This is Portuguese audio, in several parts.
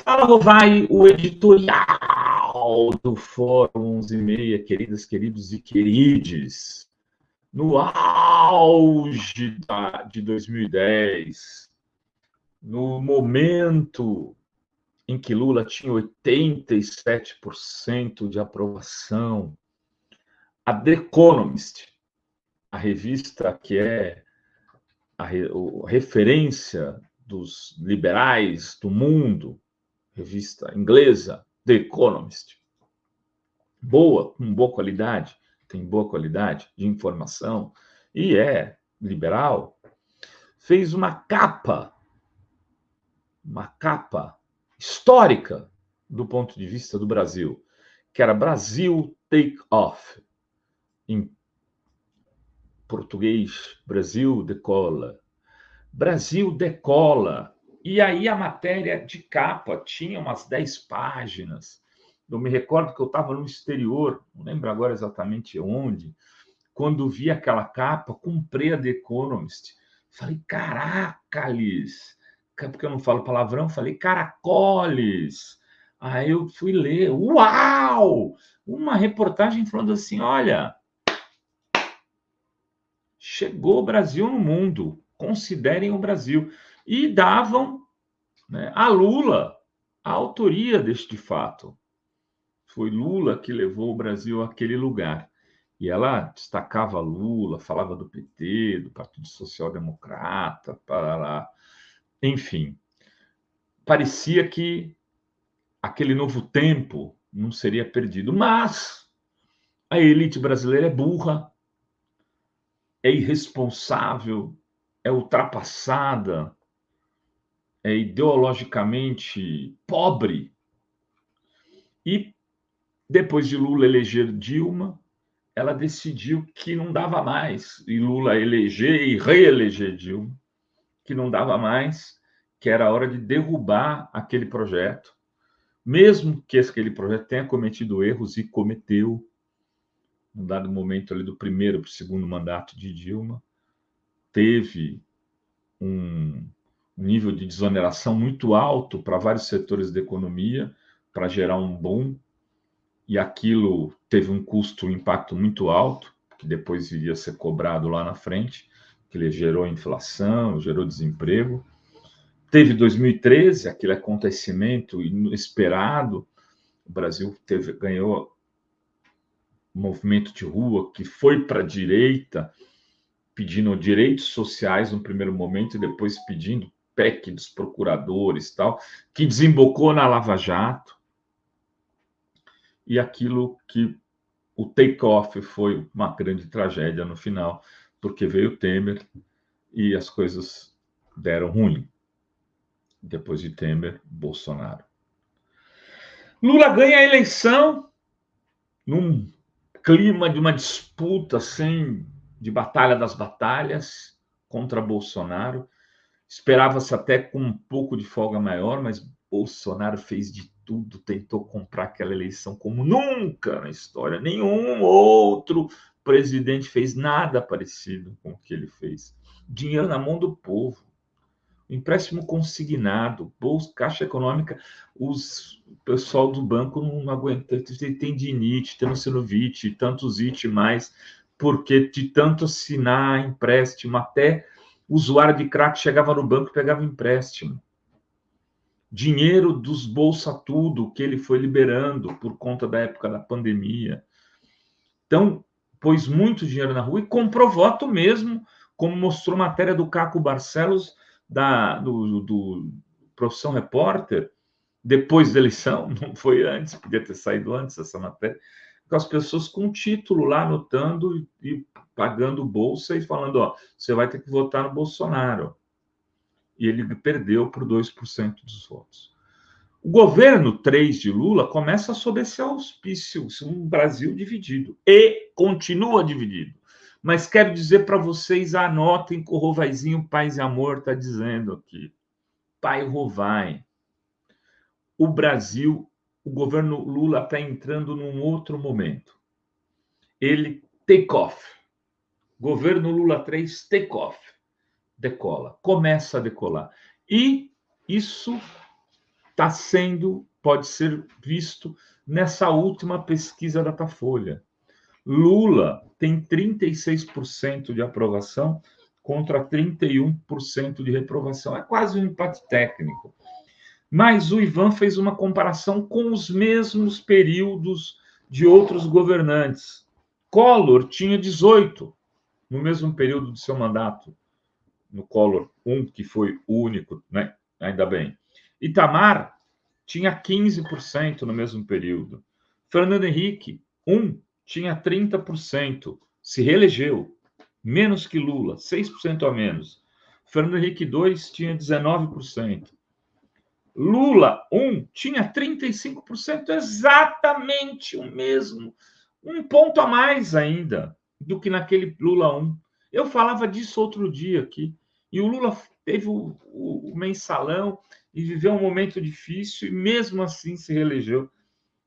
Fala, vai o editorial do Fórum 11:30, queridas, queridos e querides. No auge de 2010, no momento em que Lula tinha 87% de aprovação, a The Economist, a revista que é a referência dos liberais do mundo, revista inglesa, The Economist, com boa qualidade, tem boa qualidade de informação e é liberal, fez uma capa histórica do ponto de vista do Brasil, que era Brasil Take Off, em português, Brasil decola. Brasil decola. E aí a matéria de capa tinha umas 10 páginas. Eu me recordo que eu estava no exterior, não lembro agora exatamente onde, quando vi aquela capa, comprei a The Economist. Falei, caracoles! Porque eu não falo palavrão, falei, caracoles! Aí eu fui ler, uau! Uma reportagem falando assim, olha, chegou o Brasil no mundo, considerem o Brasil. E davam, né, a Lula a autoria deste fato. Foi Lula que levou o Brasil àquele lugar. E ela destacava Lula, falava do PT, do Partido Social Democrata, para lá. Enfim, parecia que aquele novo tempo não seria perdido. Mas a elite brasileira é burra, é irresponsável, é ultrapassada, é ideologicamente pobre. E depois de Lula eleger Dilma, ela decidiu que não dava mais, e Lula eleger e reeleger Dilma, que não dava mais, que era a hora de derrubar aquele projeto, mesmo que aquele projeto tenha cometido erros, e cometeu, num dado momento ali do primeiro para o segundo mandato de Dilma, teve um nível de desoneração muito alto para vários setores da economia, para gerar um boom, e aquilo teve um custo, um impacto muito alto, que depois iria ser cobrado lá na frente, que ele gerou inflação, gerou desemprego. Teve 2013, aquele acontecimento inesperado, o Brasil ganhou um movimento de rua que foi para a direita, pedindo direitos sociais no primeiro momento e depois pedindo PEC dos procuradores, tal, que desembocou na Lava Jato, e aquilo que o take-off foi uma grande tragédia no final, porque veio Temer e as coisas deram ruim. Depois de Temer, Bolsonaro. Lula ganha a eleição num clima de uma disputa assim, de batalha das batalhas contra Bolsonaro. Esperava-se até com um pouco de folga maior, mas Bolsonaro fez de tudo, tentou comprar aquela eleição como nunca na história. Nenhum outro presidente fez nada parecido com o que ele fez. Dinheiro na mão do povo, empréstimo consignado, bolsa, Caixa Econômica, o pessoal do banco não aguenta, tem tendinite, tenossinovite, tantos it mais, porque de tanto assinar empréstimo, até o usuário de crack chegava no banco e pegava empréstimo. Dinheiro dos Bolsa Tudo que ele foi liberando por conta da época da pandemia. Então, pôs muito dinheiro na rua e comprou voto mesmo, como mostrou a matéria do Caco Barcelos, do Profissão Repórter, depois da eleição, não foi antes, podia ter saído antes essa matéria, com as pessoas com título lá anotando e pagando bolsa e falando, ó, você vai ter que votar no Bolsonaro. E ele perdeu por 2% dos votos. O governo 3 de Lula começa sob esse auspício, um Brasil dividido, e continua dividido. Mas quero dizer para vocês, anotem que o Rovaizinho Paz e Amor está dizendo aqui. Pai Rovai, o Brasil, o governo Lula está entrando num outro momento. Ele take off. Governo Lula 3, take off. Decola, começa a decolar. E isso pode ser visto nessa última pesquisa Datafolha. Lula tem 36% de aprovação contra 31% de reprovação. É quase um empate técnico. Mas o Ivan fez uma comparação com os mesmos períodos de outros governantes. Collor tinha 18 no mesmo período do seu mandato. No Collor 1, que foi o único, né? Ainda bem. Itamar tinha 15% no mesmo período. Fernando Henrique, 1, tinha 30%. Se reelegeu. Menos que Lula, 6% a menos. Fernando Henrique 2 tinha 19%. Lula 1 tinha 35%, exatamente o mesmo. Um ponto a mais ainda do que naquele Lula 1. Eu falava disso outro dia aqui. E o Lula teve o mensalão e viveu um momento difícil e mesmo assim se reelegeu.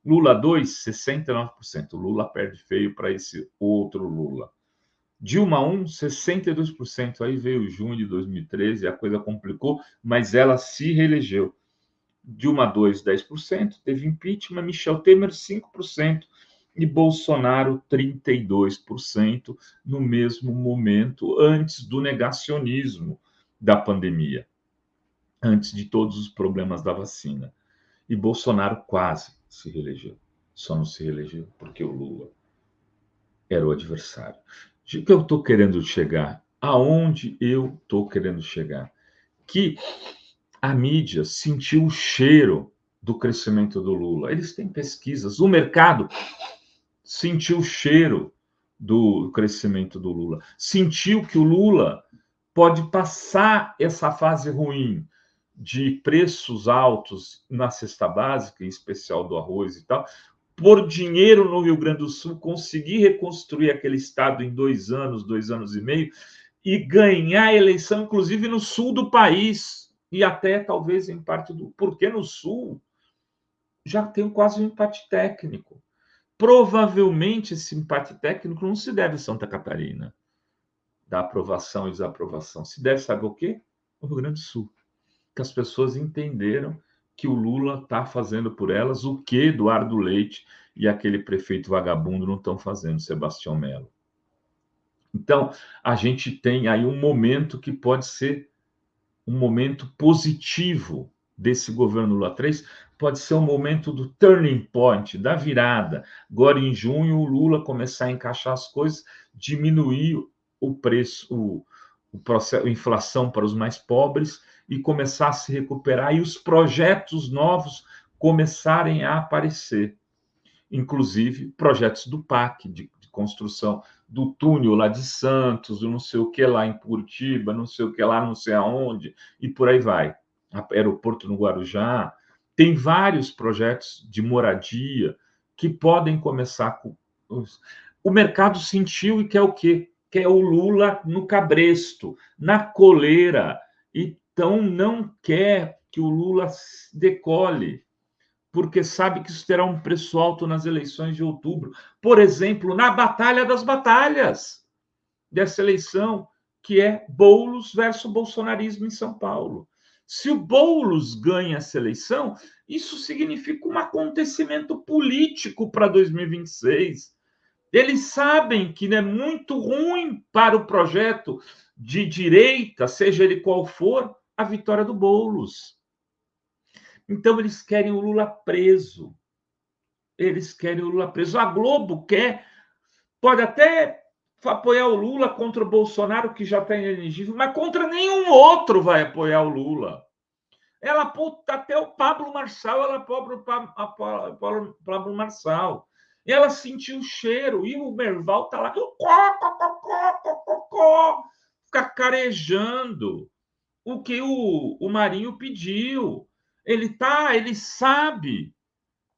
Lula 2, 69%. Lula perde feio para esse outro Lula. Dilma 1, 62%. Aí veio junho de 2013, a coisa complicou, mas ela se reelegeu. Dilma 2, 10%, teve impeachment, Michel Temer 5% e Bolsonaro 32% no mesmo momento, antes do negacionismo da pandemia, antes de todos os problemas da vacina. E Bolsonaro quase se reelegeu. Só não se reelegeu porque o Lula era o adversário. De que eu estou querendo chegar? Aonde eu estou querendo chegar? Que a mídia sentiu o cheiro do crescimento do Lula. Eles têm pesquisas. O mercado sentiu o cheiro do crescimento do Lula. Sentiu que o Lula pode passar essa fase ruim de preços altos na cesta básica, em especial do arroz e tal, por dinheiro no Rio Grande do Sul, conseguir reconstruir aquele estado em 2 anos e meio, e ganhar a eleição, inclusive no sul do país, e até talvez em parte do... Porque no sul já tem quase um empate técnico. Provavelmente esse empate técnico não se deve a Santa Catarina, da aprovação e desaprovação. Se deve, sabe o quê? O Rio Grande do Sul. Que as pessoas entenderam que o Lula está fazendo por elas o que Eduardo Leite e aquele prefeito vagabundo não estão fazendo, Sebastião Melo. Então, a gente tem aí um momento que pode ser um momento positivo desse governo Lula 3, pode ser um momento do turning point, da virada. Agora, em junho, o Lula começar a encaixar as coisas, diminuir o preço, o processo, a inflação para os mais pobres e começar a se recuperar e os projetos novos começarem a aparecer. Inclusive, projetos do PAC, de construção do túnel lá de Santos, do não sei o que lá em Curitiba, não sei o que lá, não sei aonde, e por aí vai. Aeroporto no Guarujá. Tem vários projetos de moradia que podem começar com... O mercado sentiu e quer o quê? Quer o Lula no cabresto, na coleira. Então, não quer que o Lula decole, porque sabe que isso terá um preço alto nas eleições de outubro. Por exemplo, na Batalha das Batalhas dessa eleição, que é Boulos versus bolsonarismo em São Paulo. Se o Boulos ganha essa eleição, isso significa um acontecimento político para 2026. Eles sabem que é muito ruim para o projeto de direita, seja ele qual for, a vitória do Boulos. Então, eles querem o Lula preso. Eles querem o Lula preso. A Globo quer, pode até apoiar o Lula contra o Bolsonaro, que já está inelegível, mas contra nenhum outro vai apoiar o Lula. Ela até o Pablo Marçal, ela apoia o Pablo Marçal. Ela sentiu o cheiro, e o Merval está lá, fica carejando o que o Marinho pediu. Ele sabe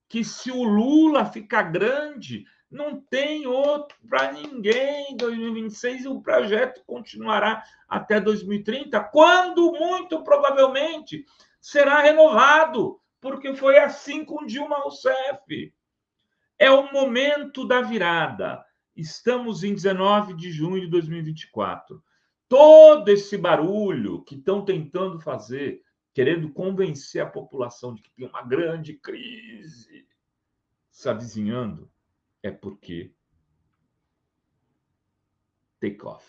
que se o Lula ficar grande, não tem outro para ninguém em 2026 e o projeto continuará até 2030, quando muito provavelmente será renovado, porque foi assim com Dilma Rousseff. É o momento da virada. Estamos em 19 de junho de 2024. Todo esse barulho que estão tentando fazer querendo convencer a população de que tem uma grande crise se avizinhando, é porque take off.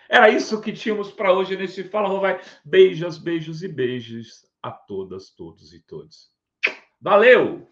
Era isso que tínhamos para hoje nesse Fala Rovai. Beijos, beijos e beijos a todas, todos e todos. Valeu!